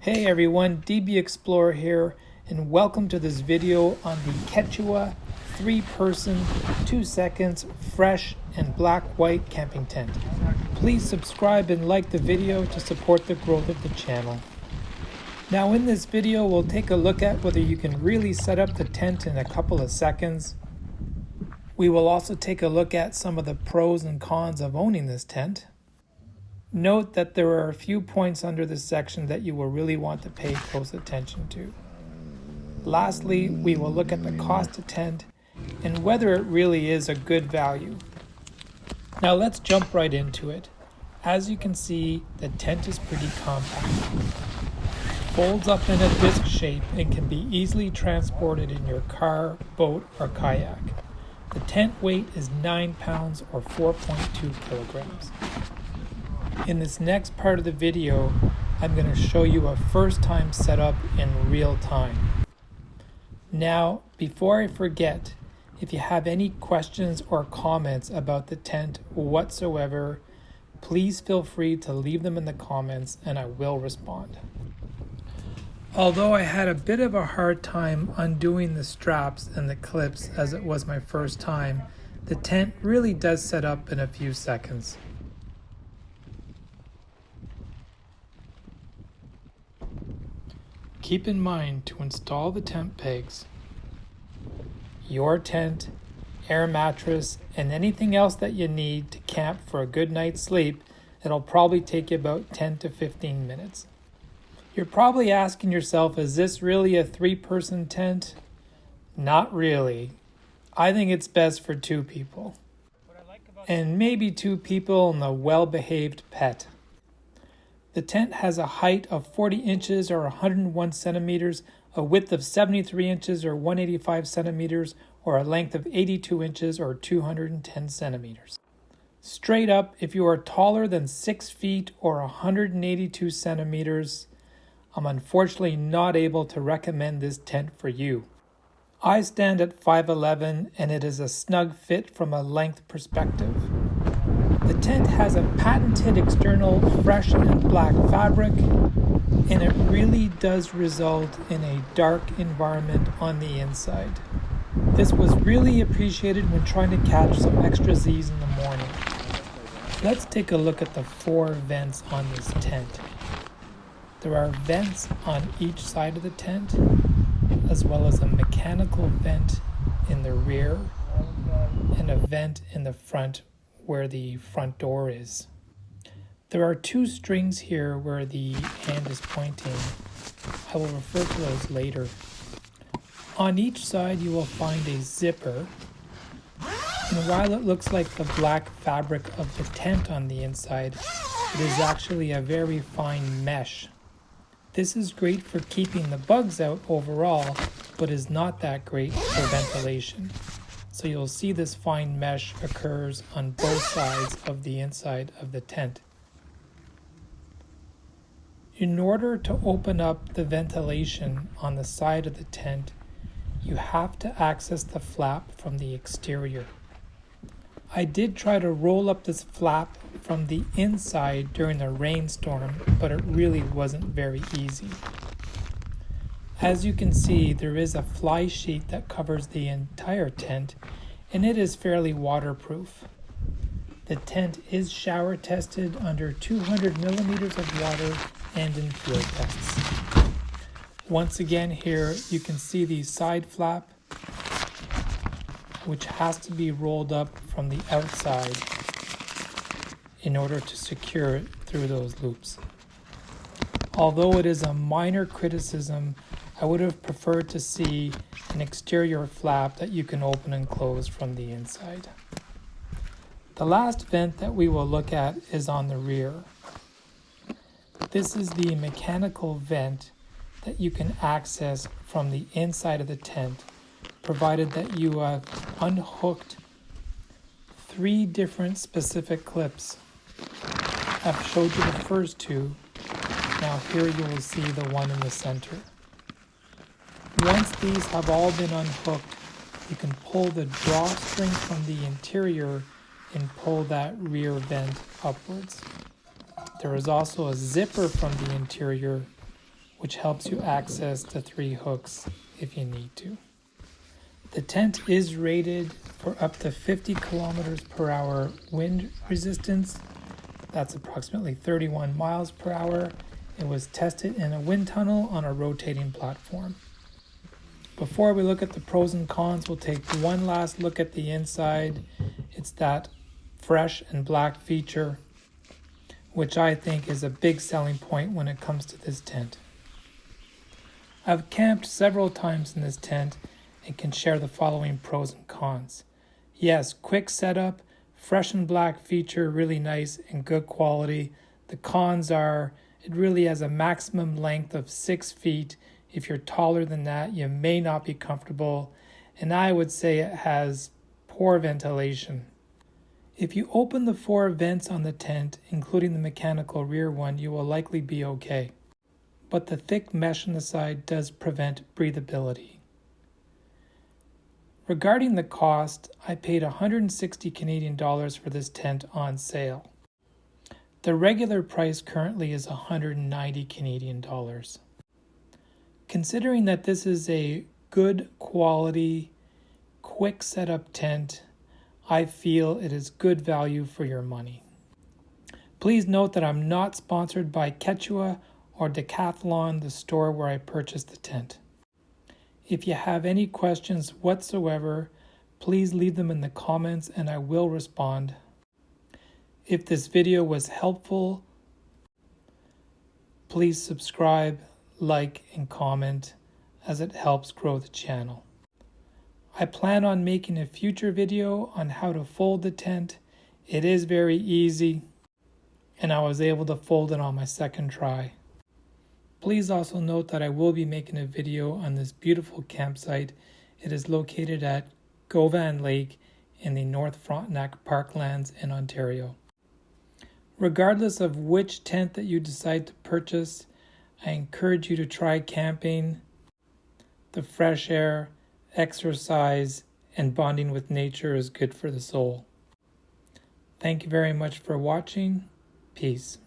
Hey everyone, DB Explorer here, and welcome to this video on the Quechua 3-person, 2 seconds, fresh and black-white camping tent. Please subscribe and like the video to support the growth of the channel. Now in this video, we'll take a look at whether you can really set up the tent in a couple of seconds. We will also take a look at some of the pros and cons of owning this tent. Note that there are a few points under this section that you will really want to pay close attention to. Lastly, we will look at the cost of tent and whether it really is a good value. Now let's jump right into it. As you can see, the tent is pretty compact. It folds up in a disc shape and can be easily transported in your car, boat, or kayak. The tent weight is 9 pounds or 4.2 kilograms. In this next part of the video, I'm going to show you a first time setup in real time. Now, before I forget, if you have any questions or comments about the tent whatsoever, please feel free to leave them in the comments and I will respond. Although I had a bit of a hard time undoing the straps and the clips as it was my first time, the tent really does set up in a few seconds. Keep in mind to install the tent pegs, your tent, air mattress, and anything else that you need to camp for a good night's sleep. It'll probably take you about 10 to 15 minutes. You're probably asking yourself, is this really a 3-person tent? Not really. I think it's best for 2 people. And maybe 2 people and a well-behaved pet. The tent has a height of 40 inches or 101 centimeters, a width of 73 inches or 185 centimeters, or a length of 82 inches or 210 centimeters. Straight up, if you are taller than 6 feet or 182 centimeters, I'm unfortunately not able to recommend this tent for you. I stand at 5'11" and it is a snug fit from a length perspective. The tent has a patented external fresh and black fabric, and it really does result in a dark environment on the inside. This was really appreciated when trying to catch some extra Z's in the morning. Let's take a look at the 4 vents on this tent. There are vents on each side of the tent, as well as a mechanical vent in the rear and a vent in the front where the front door is. There are 2 strings here where the hand is pointing. I will refer to those later. On each side you will find a zipper, and while it looks like the black fabric of the tent on the inside, it is actually a very fine mesh. This is great for keeping the bugs out overall, but is not that great for ventilation. So you'll see this fine mesh occurs on both sides of the inside of the tent. In order to open up the ventilation on the side of the tent, you have to access the flap from the exterior. I did try to roll up this flap from the inside during the rainstorm, but it really wasn't very easy. As you can see, there is a fly sheet that covers the entire tent, and it is fairly waterproof. The tent is shower tested under 200 millimeters of water and in field tests. Once again here, you can see the side flap, which has to be rolled up from the outside in order to secure it through those loops. Although it is a minor criticism, I would have preferred to see an exterior flap that you can open and close from the inside. The last vent that we will look at is on the rear. This is the mechanical vent that you can access from the inside of the tent, provided that you have unhooked 3 different specific clips. I've showed you the first 2. Now here you will see the one in the center. Once these have all been unhooked, you can pull the drawstring from the interior and pull that rear vent upwards. There is also a zipper from the interior which helps you access the 3 hooks if you need to. The tent is rated for up to 50 kilometers per hour wind resistance. That's approximately 31 miles per hour. It was tested in a wind tunnel on a rotating platform. Before we look at the pros and cons, we'll take one last look at the inside. It's that fresh and black feature, which I think is a big selling point when it comes to this tent. I've camped several times in this tent and can share the following pros and cons. Yes, quick setup, fresh and black feature, really nice and good quality. The cons are it really has a maximum length of 6 feet. If you're taller than that, you may not be comfortable, and I would say it has poor ventilation. If you open the 4 vents on the tent, including the mechanical rear one, you will likely be okay. But the thick mesh on the side does prevent breathability. Regarding the cost, I paid 160 Canadian dollars for this tent on sale. The regular price currently is 190 Canadian dollars. Considering that this is a good quality, quick setup tent, I feel it is good value for your money. Please note that I'm not sponsored by Quechua or Decathlon, the store where I purchased the tent. If you have any questions whatsoever, please leave them in the comments and I will respond. If this video was helpful, please subscribe, like, and comment as it helps grow the channel. I plan on making a future video on how to fold the tent. It is very easy, and I was able to fold it on my second try. Please also note that I will be making a video on this beautiful campsite. It is located at Govan Lake in the North Frontenac Parklands in Ontario. Regardless of which tent that you decide to purchase, I encourage you to try camping. The fresh air, exercise, and bonding with nature is good for the soul. Thank you very much for watching. Peace.